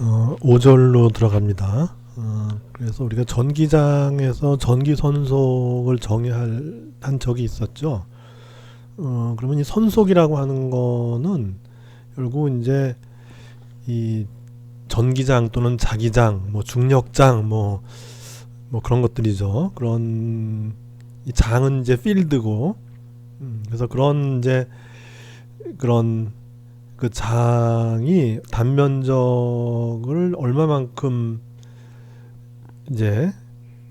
5절로 들어갑니다. 그래서 우리가 전기장에서 전기 선속을 한 적이 있었죠. 그러면 이 선속이라고 하는 거는 결국 이제 이 전기장 또는 자기장, 뭐 중력장, 뭐 그런 것들이죠. 그런 이 장은 이제 필드고, 그래서 그런 그 장이 단면적을 얼마만큼 이제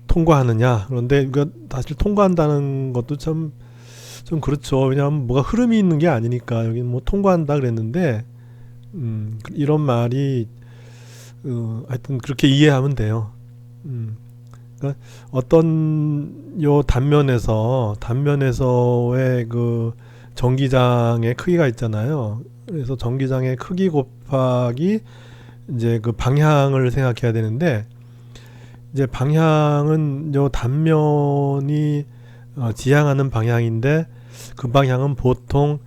통과하느냐. 그런데 이거 사실 통과한다는 것도 좀 그렇죠. 왜냐하면 뭐가 흐름이 있는 게 아니니까. 여기 뭐 통과한다 그랬는데 이런 말이 하여튼 그렇게 이해하면 돼요. 그러니까 어떤 요 단면에서의 그 전기장의 크기가 있잖아요. 그래서 전기장의 크기 곱하기 이제 그 방향을 생각해야 되는데, 이제 방향은 요 단면이 지향하는 방향인데, 그 방향은 보통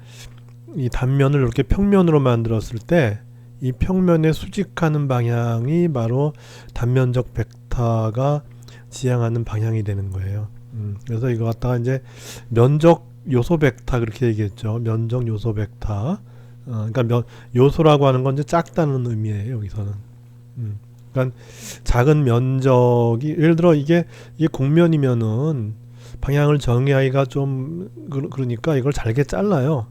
이 단면을 이렇게 평면으로 만들었을 때 이 평면에 수직하는 방향이 바로 단면적 벡터가 지향하는 방향이 되는 거예요. 그래서 이거 갖다가 이제 면적 요소 벡터 그렇게 얘기했죠. 면적 요소 벡터. 그러니까 요소라고 하는 건 이제 작다는 의미예요. 여기서는. 그러니까 작은 면적이, 예를 들어 이게 곡면이면은 방향을 정하기가 좀 그러니까 이걸 잘게 잘라요.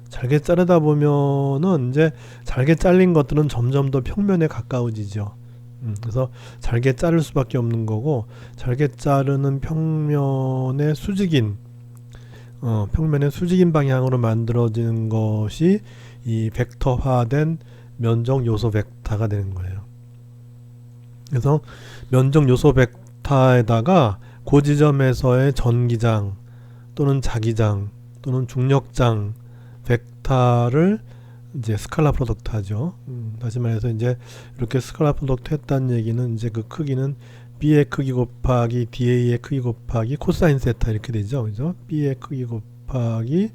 잘게 자르다 보면은 이제 잘게 잘린 것들은 점점 더 평면에 가까워지죠. 그래서 잘게 자를 수밖에 없는 거고, 잘게 자르는 평면의 수직인 방향으로 만들어지는 것이 이 벡터화된 면적 요소 벡터가 되는 거예요. 그래서 면적 요소 벡터에다가 그 지점에서의 전기장 또는 자기장 또는 중력장 벡터를 이제 스칼라 프로덕트 하죠. 다시 말해서 이제 이렇게 스칼라 프로덕트 했다는 얘기는 이제 그 크기는 B의 크기 곱하기 DA의 크기 곱하기 코사인 세타 이렇게 되죠. 그죠? B의 크기 곱하기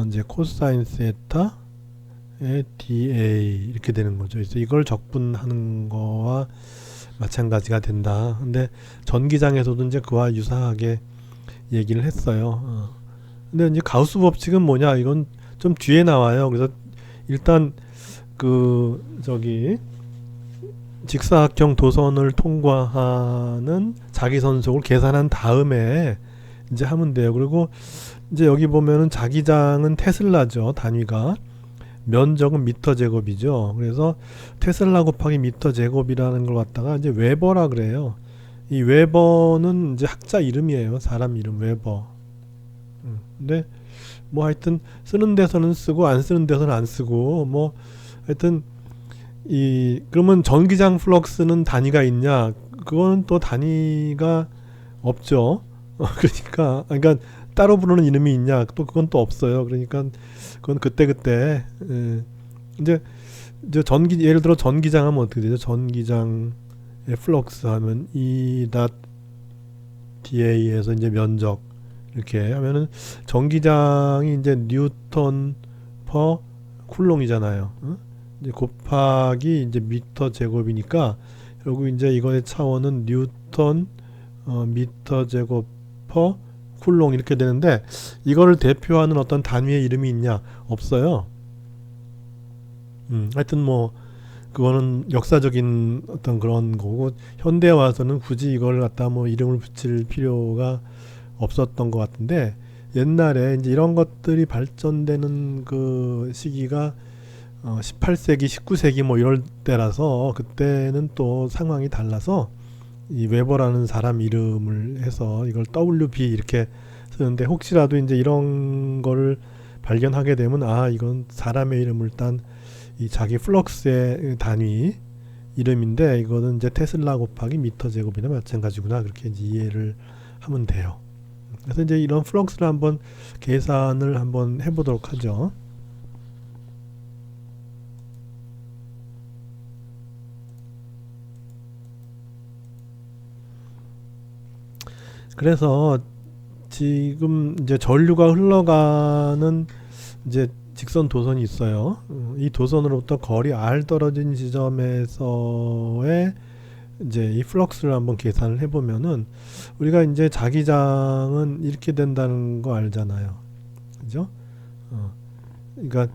이제 코사인 세타의 DA 이렇게 되는 거죠. 그래서 이걸 적분하는 거와 마찬가지가 된다. 근데 전기장에서도 이제 그와 유사하게 얘기를 했어요. 근데 이제 가우스 법칙은 뭐냐? 이건 좀 뒤에 나와요. 그래서 일단 직사각형 도선을 통과하는 자기선속을 계산한 다음에 이제 하면 돼요. 그리고 이제 여기 보면은 자기장은 테슬라죠. 단위가. 면적은 미터 제곱이죠. 그래서 테슬라 곱하기 미터 제곱이라는 걸 갖다가 이제 웨버라 그래요. 이 웨버는 이제 학자 이름이에요. 사람 이름 웨버. 근데 뭐 하여튼 쓰는 데서는 쓰고 안 쓰는 데서는 안 쓰고, 뭐 하여튼 그러면 전기장 플럭스는 단위가 있냐? 그거는 또 단위가 없죠. 그러니까 따로 부르는 이름이 있냐? 또 그건 또 없어요. 그러니까 그건 그때 이제 예를 들어 전기장 하면 어떻게 되죠? 전기장의 플럭스 하면 E.DA에서 이제 면적 이렇게 하면은 전기장이 이제 뉴턴 퍼 쿨롱이잖아요. 이제 곱하기 이제 미터 제곱이니까 결국 이제 이거의 차원은 뉴턴 미터 제곱 퍼 쿨롱 이렇게 되는데, 이거를 대표하는 어떤 단위의 이름이 있냐? 없어요. 하여튼 뭐 그거는 역사적인 어떤 그런 거고, 현대에 와서는 굳이 이걸 갖다 뭐 이름을 붙일 필요가 없었던 것 같은데, 옛날에 이제 이런 것들이 발전되는 그 시기가 18세기, 19세기 뭐 이럴 때라서 그때는 또 상황이 달라서 이 웨버라는 사람 이름을 해서 이걸 WB 이렇게 쓰는데, 혹시라도 이제 이런 거를 발견하게 되면 이건 사람의 이름을 딴 이 자기 플럭스의 단위 이름인데, 이거는 이제 테슬라 곱하기 미터 제곱이나 마찬가지구나, 그렇게 이제 이해를 하면 돼요. 그래서 이제 이런 플럭스를 한번 계산을 한번 해보도록 하죠. 그래서 지금 이제 전류가 흘러가는 이제 직선 도선이 있어요. 이 도선으로부터 거리 r 떨어진 지점에서의 이제 이 플럭스를 한번 계산을 해보면은 우리가 이제 자기장은 이렇게 된다는 거 알잖아요. 그죠? 그러니까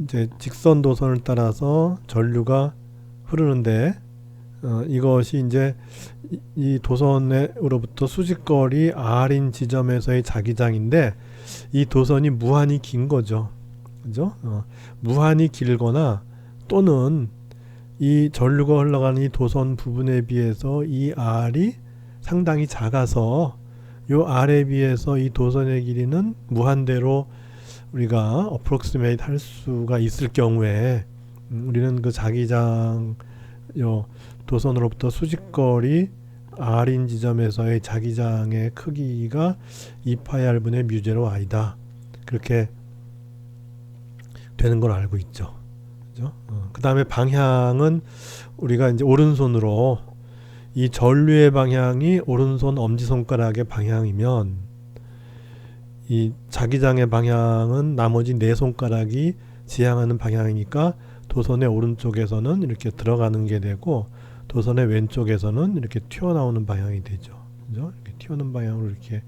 이제 직선 도선을 따라서 전류가 흐르는데 이것이 이제 이 도선으로부터 수직거리 r인 지점에서의 자기장인데 이 도선이 무한히 긴 거죠. 그죠? 무한히 길거나 또는 이 전류가 흘러가는 이 도선 부분에 비해서 이 r이 상당히 작아서 요 r에 비해서 이 도선의 길이는 무한대로 우리가 approximate 할 수가 있을 경우에 우리는 그 자기장 요 도선으로부터 수직거리 r인 지점에서의 자기장의 크기가 2파이 r분의 뮤제로 i다. 그렇게 되는 걸 알고 있죠. 그죠? 그 다음에 방향은 우리가 이제 오른손으로 이 전류의 방향이 오른손 엄지손가락의 방향이면 이 자기장의 방향은 나머지 네 손가락이 지향하는 방향이니까 도선의 오른쪽에서는 이렇게 들어가는 게 되고 도선의 왼쪽에서는 이렇게 튀어나오는 방향이 되죠. 그죠? 이렇게 튀어나오는 방향으로 이렇게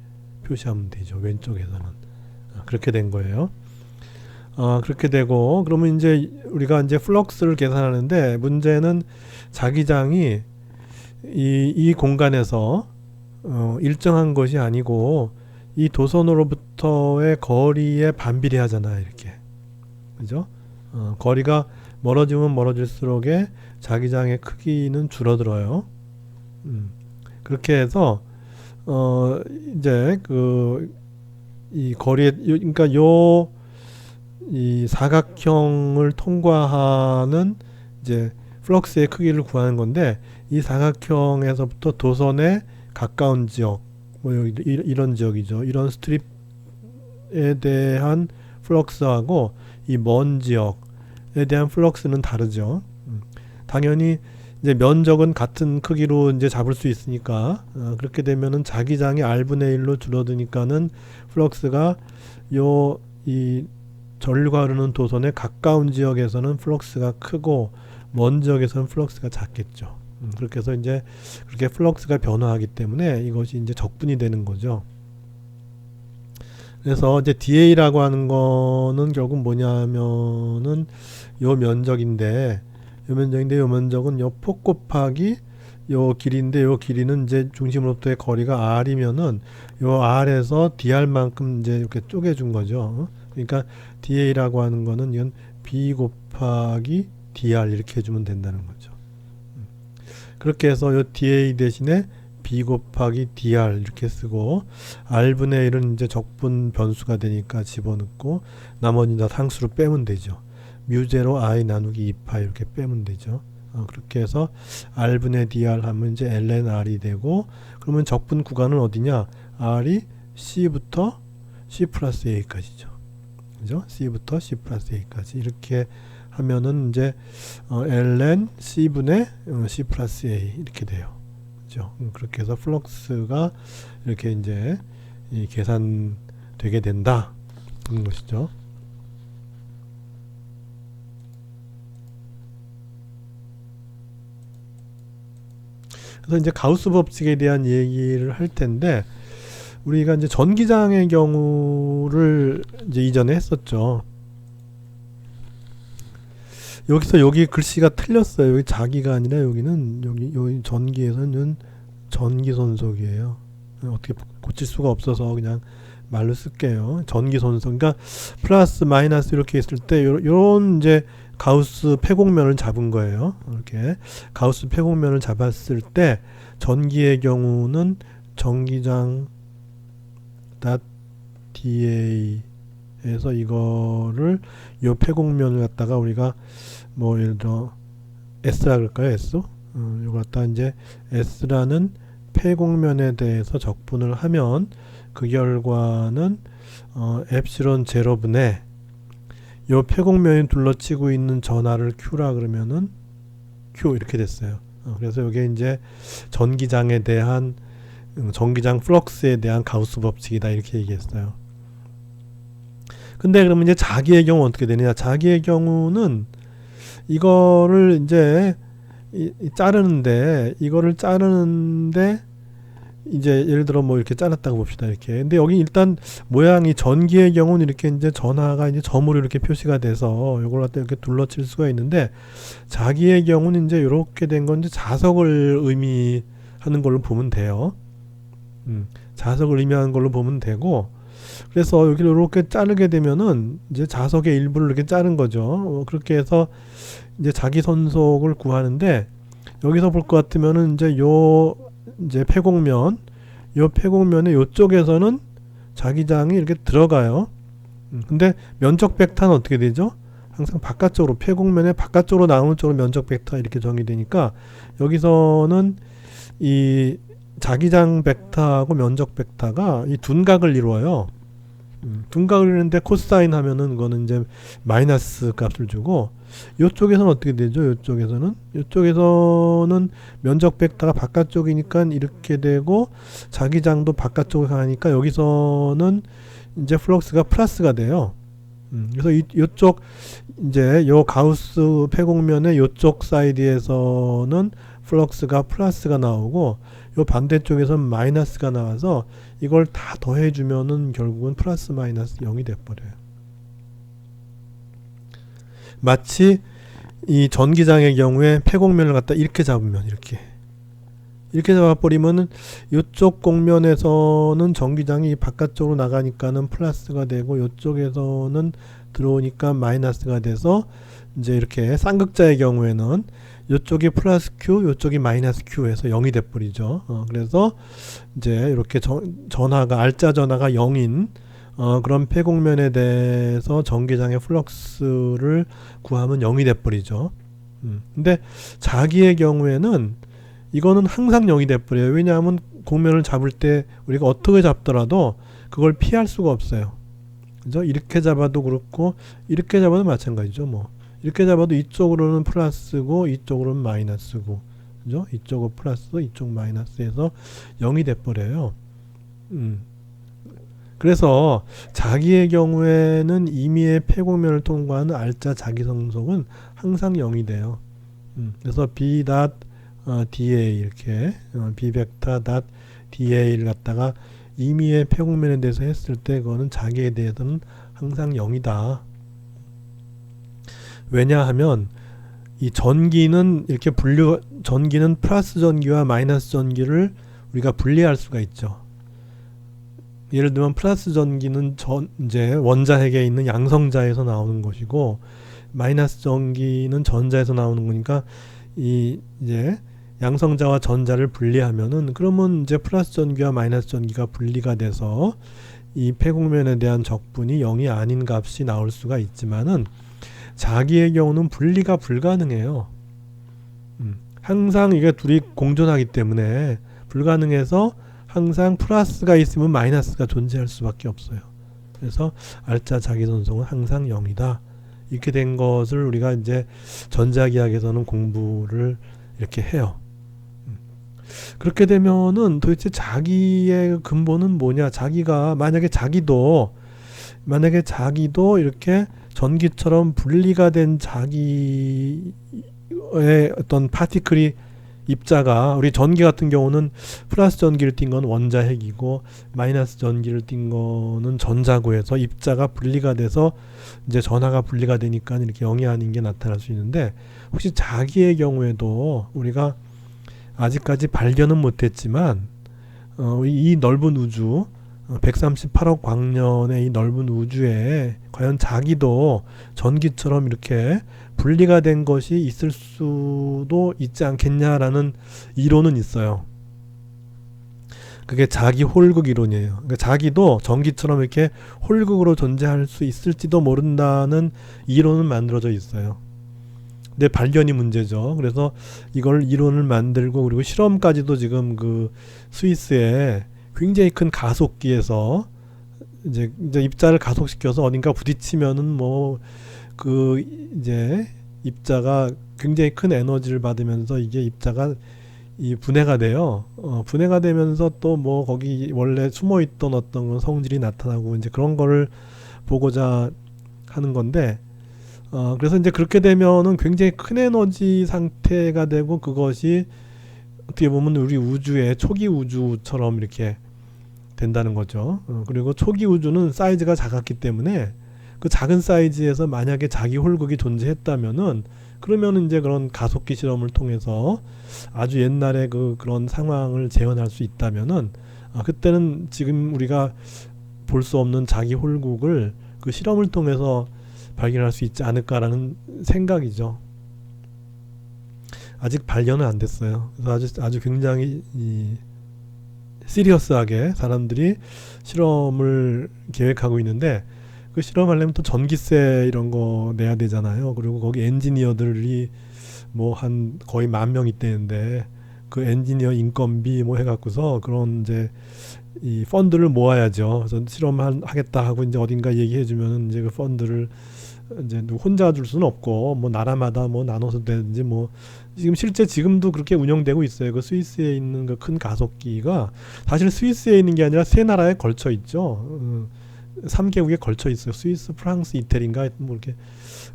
표시하면 되죠. 왼쪽에서는. 그렇게 된 거예요. 그렇게 되고 그러면 이제 우리가 이제 플럭스를 계산하는데 문제는 자기장이 이 공간에서 일정한 것이 아니고 이 도선으로부터의 거리에 반비례하잖아요. 이렇게. 그죠? 거리가 멀어지면 멀어질수록에 자기장의 크기는 줄어들어요. 그렇게 해서 이제 이 거리에 그러니까 이 사각형을 통과하는 이제 플럭스의 크기를 구하는 건데 이 사각형에서부터 도선에 가까운 지역 뭐 이런 지역이죠. 이런 스트립에 대한 플럭스하고 이 먼 지역에 대한 플럭스는 다르죠. 당연히 이제 면적은 같은 크기로 이제 잡을 수 있으니까 그렇게 되면은 자기장이 r분의 1로 줄어드니까는 플럭스가 이 전류가 흐르는 도선에 가까운 지역에서는 플럭스가 크고 먼 지역에서는 플럭스가 작겠죠. 그렇게 해서 이제 그렇게 플럭스가 변화하기 때문에 이것이 이제 적분이 되는 거죠. 그래서 이제 DA라고 하는 거는 결국 뭐냐면은 요 면적인데 요 면적은 요 폭 곱하기 요 길이인데 요 길이는 이제 중심으로부터의 거리가 r이면은 요 r에서 dr만큼 이제 이렇게 쪼개준 거죠. 그러니까 DA라고 하는 거는 이건 B 곱하기 DR 이렇게 해주면 된다는 거죠. 그렇게 해서 요 DA 대신에 B 곱하기 DR 이렇게 쓰고 R분의 1은 이제 적분 변수가 되니까 집어넣고 나머지 다 상수로 빼면 되죠. 뮤제로 I 나누기 2파 이렇게 빼면 되죠. 그렇게 해서 R분의 DR 하면 이제 ln R이 되고 그러면 적분 구간은 어디냐? R이 C부터 C 플러스 A까지죠. 그죠? C부터 C 플러스 A까지 이렇게 하면은 이제 ln C분의 C 플러스 A 이렇게 돼요. 그죠? 그렇게 해서 플럭스가 이렇게 이제 계산되게 된다 하는 것이죠. 그래서 이제 가우스 법칙에 대한 얘기를 할 텐데 우리가 이제 전기장의 경우를 이제 이전에 했었죠. 여기서 여기 글씨가 틀렸어요. 여기 자기가 아니라 여기는 여기 전기에서는 전기손속이에요. 어떻게 고칠 수가 없어서 그냥 말로 쓸게요. 전기손속. 그러니까 플러스 마이너스 이렇게 있을 때 요런 이제 가우스 폐곡면을 잡은 거예요. 이렇게 가우스 폐곡면을 잡았을 때 전기의 경우는 전기장 DA에서 이거를 요 폐곡면을 갖다가 우리가 뭐 예를 들어 S라 그럴까요? S? 이거 갖다 이제 S라는 폐곡면에 대해서 적분을 하면 그 결과는 엡실론 제로분의 요 폐곡면이 둘러치고 있는 전하를 Q라 그러면은 Q 이렇게 됐어요. 그래서 이게 이제 전기장에 대한 전기장 플럭스에 대한 가우스 법칙이다 이렇게 얘기했어요. 근데 그러면 이제 자기의 경우 어떻게 되느냐? 자기의 경우는 이거를 이제 자르는데 이거를 자르는데 이제 예를 들어 뭐 이렇게 잘랐다고 봅시다. 이렇게. 근데 여기 일단 모양이 전기의 경우는 이렇게 이제 전하가 이제 점으로 이렇게 표시가 돼서 이걸 갖다 이렇게 둘러칠 수가 있는데 자기의 경우는 이제 이렇게 된 건 이제 자석을 의미하는 걸로 보면 돼요. 자석을 의미하는 걸로 보면 되고 그래서 여기를 이렇게 자르게 되면은 이제 자석의 일부를 이렇게 자른 거죠. 그렇게 해서 이제 자기 선속을 구하는데 여기서 볼 것 같으면은 이제 폐곡면, 요 폐곡면의 요쪽에서는 자기장이 이렇게 들어가요. 근데 면적 벡터는 어떻게 되죠? 항상 바깥쪽으로 폐곡면의 바깥쪽으로 나오는 쪽으로 면적 벡터가 이렇게 정의되니까 여기서는 이 자기장 벡터하고 면적 벡터가 이 둔각을 이루어요. 둔각을 이루는데 코사인 하면은 그거는 이제 마이너스 값을 주고 요쪽에서는 어떻게 되죠? 요쪽에서는 면적 벡터가 바깥쪽이니까 이렇게 되고 자기장도 바깥쪽으로 가니까 여기서는 이제 플럭스가 플러스가 돼요. 그래서 요쪽 이제 요 가우스 폐곡면의 요쪽 사이드에서는 플럭스가 플러스가 나오고 요 반대쪽에서는 마이너스가 나와서 이걸 다 더해주면은 결국은 플러스 마이너스 0이 돼버려요. 마치 이 전기장의 경우에 폐곡면을 갖다 이렇게 잡으면 이렇게 잡아버리면은 이쪽 곡면에서는 전기장이 바깥쪽으로 나가니까는 플러스가 되고 이쪽에서는 들어오니까 마이너스가 돼서 이제 이렇게 쌍극자의 경우에는 이쪽이 플러스 Q, 이쪽이 마이너스 Q에서 0이 돼버리죠. 그래서 이제 이렇게 전하가 알짜 전하가 0인 그런 폐곡면에 대해서 전기장의 플럭스를 구하면 0이 돼버리죠. 근데 자기의 경우에는 이거는 항상 0이 돼버려요. 왜냐하면 곡면을 잡을 때 우리가 어떻게 잡더라도 그걸 피할 수가 없어요. 그죠? 이렇게 잡아도 그렇고 이렇게 잡아도 마찬가지죠. 뭐 이렇게 잡아도 이쪽으로는 플러스고 이쪽으로는 마이너스고, 그죠? 이쪽은 플러스, 이쪽 마이너스해서 0이 돼버려요. 그래서 자기의 경우에는 임의의 폐곡면을 통과하는 알짜 자기 성속은 항상 0이 돼요. 그래서 b da 이렇게 b 벡터 da를 갖다가 임의의 폐곡면에 대해서 했을 때 그거는 자기에 대해서는 항상 0이다. 왜냐하면 이 전기는 이렇게 전기는 플러스 전기와 마이너스 전기를 우리가 분리할 수가 있죠. 예를 들면 플러스 전기는 이제 원자핵에 있는 양성자에서 나오는 것이고 마이너스 전기는 전자에서 나오는 거니까 이제 양성자와 전자를 분리하면은 그러면 이제 플러스 전기와 마이너스 전기가 분리가 돼서 이 폐곡면에 대한 적분이 0이 아닌 값이 나올 수가 있지만은 자기의 경우는 분리가 불가능해요. 항상 이게 둘이 공존하기 때문에 불가능해서 항상 플러스가 있으면 마이너스가 존재할 수밖에 없어요. 그래서 알짜 자기선속은 항상 0이다. 이렇게 된 것을 우리가 이제 전자기학에서는 공부를 이렇게 해요. 그렇게 되면은 도대체 자기의 근본은 뭐냐? 자기가 만약에 자기도 이렇게 전기처럼 분리가 된 자기의 어떤 파티클이 입자가 우리 전기 같은 경우는 플러스 전기를 띈 건 원자핵이고 마이너스 전기를 띈 거는 전자고 해서 입자가 분리가 돼서 이제 전하가 분리가 되니까 이렇게 0이 아닌 게 나타날 수 있는데 혹시 자기의 경우에도 우리가 아직까지 발견은 못했지만 이 넓은 우주 138억 광년의 이 넓은 우주에 과연 자기도 전기처럼 이렇게 분리가 된 것이 있을 수도 있지 않겠냐라는 이론은 있어요. 그게 자기 홀극 이론이에요. 그러니까 자기도 전기처럼 이렇게 홀극으로 존재할 수 있을지도 모른다는 이론은 만들어져 있어요. 근데 발견이 문제죠. 그래서 이걸 이론을 만들고 그리고 실험까지도 지금 그 스위스에 굉장히 큰 가속기에서 이제 입자를 가속시켜서 어딘가 부딪히면은 뭐 그 이제 입자가 굉장히 큰 에너지를 받으면서 이게 입자가 이 분해가 돼요. 분해가 되면서 또 뭐 거기 원래 숨어있던 어떤 성질이 나타나고 이제 그런 거를 보고자 하는 건데, 그래서 이제 그렇게 되면은 굉장히 큰 에너지 상태가 되고, 그것이 어떻게 보면 우리 우주의 초기 우주처럼 이렇게 된다는 거죠. 그리고 초기 우주는 사이즈가 작았기 때문에 그 작은 사이즈에서 만약에 자기 홀극이 존재했다면은, 그러면은 이제 그런 가속기 실험을 통해서 아주 옛날에 그런 상황을 재현할 수 있다면은, 그때는 지금 우리가 볼 수 없는 자기 홀국을 그 실험을 통해서 발견할 수 있지 않을까라는 생각이죠. 아직 발견은 안 됐어요. 그래서 아주 굉장히 시리어스하게 사람들이 실험을 계획하고 있는데, 그 실험하려면 또 전기세 이런 거 내야 되잖아요. 그리고 거기 엔지니어들이 뭐 한 거의 10,000명 있대는데, 그 엔지니어 인건비 뭐 해갖고서 그런 이제 이 펀드를 모아야죠. 그래서 실험하겠다 하고 이제 어딘가 얘기해주면 이제 그 펀드를 이제 혼자 줄 수는 없고, 뭐 나라마다 뭐 나눠서 되는지, 뭐 지금도 그렇게 운영되고 있어요. 그 스위스에 있는 그 큰 가속기가 사실 스위스에 있는 게 아니라 세 나라에 걸쳐 있죠. 3개국에 걸쳐 있어요. 스위스, 프랑스, 이태리인가 뭐 이렇게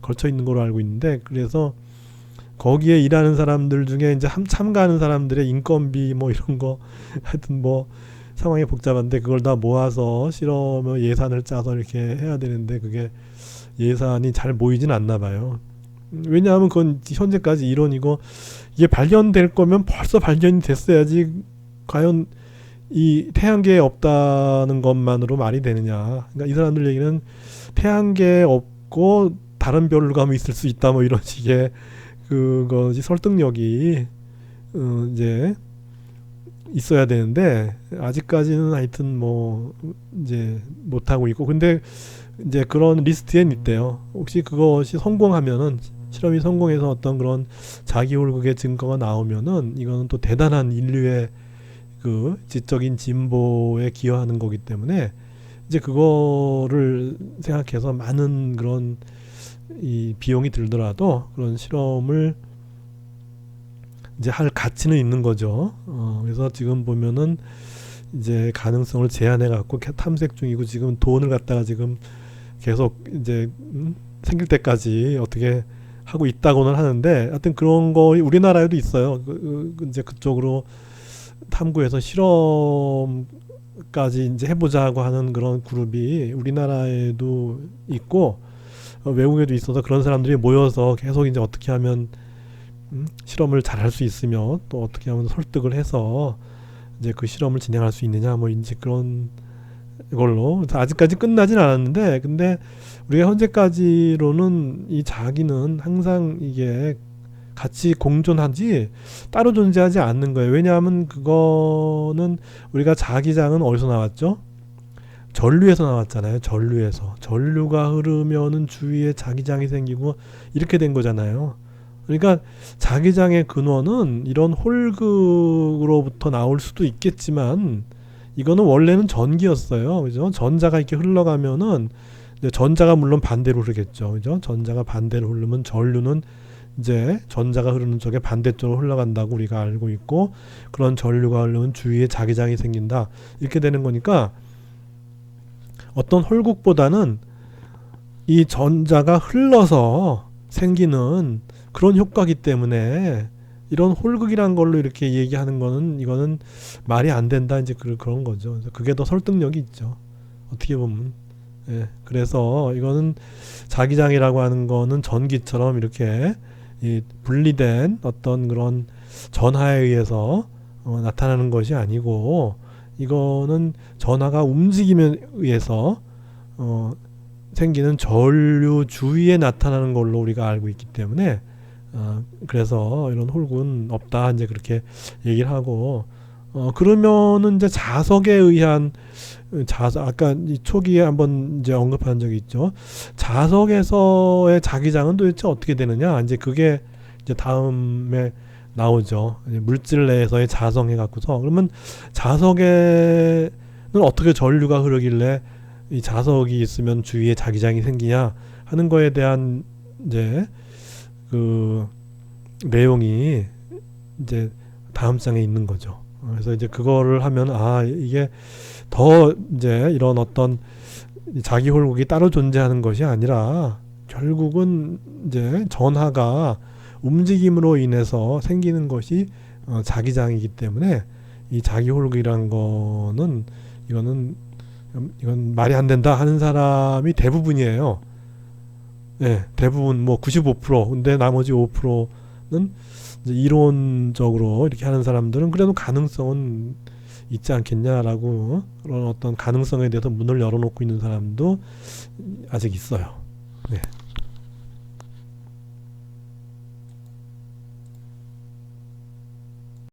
걸쳐 있는 걸로 알고 있는데, 그래서 거기에 일하는 사람들 중에 이제 참가하는 사람들의 인건비 뭐 이런 거 하여튼 뭐 상황이 복잡한데, 그걸 다 모아서 실험 예산을 짜서 이렇게 해야 되는데, 그게 예산이 잘 모이진 않나 봐요. 왜냐하면 그건 현재까지 이론이고, 이게 발견될 거면 벌써 발견이 됐어야지 과연 이 태양계에 없다는 것만으로 말이 되느냐. 그러니까 이 사람들 얘기는 태양계에 없고 다른 별로 가면 있을 수 있다 뭐 이런 식의 그것이 설득력이 이제 있어야 되는데, 아직까지는 하여튼 뭐 이제 못 하고 있고, 근데 이제 그런 리스트에 있대요. 혹시 그것이 성공하면은, 실험이 성공해서 어떤 그런 자기 홀극의 증거가 나오면은, 이거는 또 대단한 인류의 그 지적인 진보에 기여하는 거기 때문에, 이제 그거를 생각해서 많은 그런 이 비용이 들더라도 그런 실험을 이제 할 가치는 있는 거죠. 그래서 지금 보면은 이제 가능성을 제한해 갖고 탐색 중이고, 지금 돈을 갖다가 지금 계속 이제 생길 때까지 어떻게 하고 있다고는 하는데, 하여튼 그런 거 우리나라에도 있어요. 이제 그쪽으로 탐구해서 실험까지 이제 해보자고 하는 그런 그룹이 우리나라에도 있고, 외국에도 있어서 그런 사람들이 모여서 계속 이제 어떻게 하면 실험을 잘 할 수 있으며, 또 어떻게 하면 설득을 해서 이제 그 실험을 진행할 수 있느냐, 뭐 이제 그런 걸로. 아직까지 끝나진 않았는데, 근데 우리가 현재까지로는 이 자기는 항상 이게 같이 공존하지 따로 존재하지 않는 거예요. 왜냐하면 그거는, 우리가 자기장은 어디서 나왔죠? 전류에서 나왔잖아요. 전류가 흐르면은 주위에 자기장이 생기고 이렇게 된 거잖아요. 그러니까 자기장의 근원은 이런 홀극으로부터 나올 수도 있겠지만, 이거는 원래는 전기였어요. 그죠? 전자가 이렇게 흘러가면은 이제 전자가 물론 반대로 흐르겠죠. 그죠? 전자가 반대로 흐르면 전류는 이제 전자가 흐르는 쪽에 반대쪽으로 흘러간다고 우리가 알고 있고, 그런 전류가 흐르면 주위에 자기장이 생긴다. 이렇게 되는 거니까, 어떤 홀국보다는 이 전자가 흘러서 생기는 그런 효과기 때문에, 이런 홀극이란 걸로 이렇게 얘기하는 거는, 이거는 말이 안 된다, 이제 그런 거죠. 그게 더 설득력이 있죠, 어떻게 보면. 예, 그래서 이거는 자기장이라고 하는 거는 전기처럼 이렇게 이 분리된 어떤 그런 전하에 의해서 나타나는 것이 아니고, 이거는 전하가 움직임에 의해서 생기는 전류 주위에 나타나는 걸로 우리가 알고 있기 때문에, 그래서 이런 홀국은 없다, 이제 그렇게 얘기를 하고, 그러면은 이제 자석에 의한 아까 이 초기에 한번 이제 언급한 적이 있죠. 자석에서의 자기장은 도대체 어떻게 되느냐? 이제 그게 이제 다음에 나오죠. 물질 내에서의 자성해 갖고서, 그러면 자석에는 어떻게 전류가 흐르길래 이 자석이 있으면 주위에 자기장이 생기냐 하는 거에 대한 이제 그 내용이 이제 다음 장에 있는 거죠. 그래서 이제 그거를 하면, 이게 더 이제 이런 어떤 이 자기 홀국이 따로 존재하는 것이 아니라 결국은 이제 전하가 움직임으로 인해서 생기는 것이 자기장이기 때문에 이 자기 홀국이란 거는 이건 말이 안 된다 하는 사람이 대부분이에요. 네, 대부분 뭐 95%. 근데 나머지 5%는 이제 이론적으로 이렇게 하는 사람들은 그래도 가능성은 있지 않겠냐라고 그런 어떤 가능성에 대해서 문을 열어놓고 있는 사람도 아직 있어요. 네.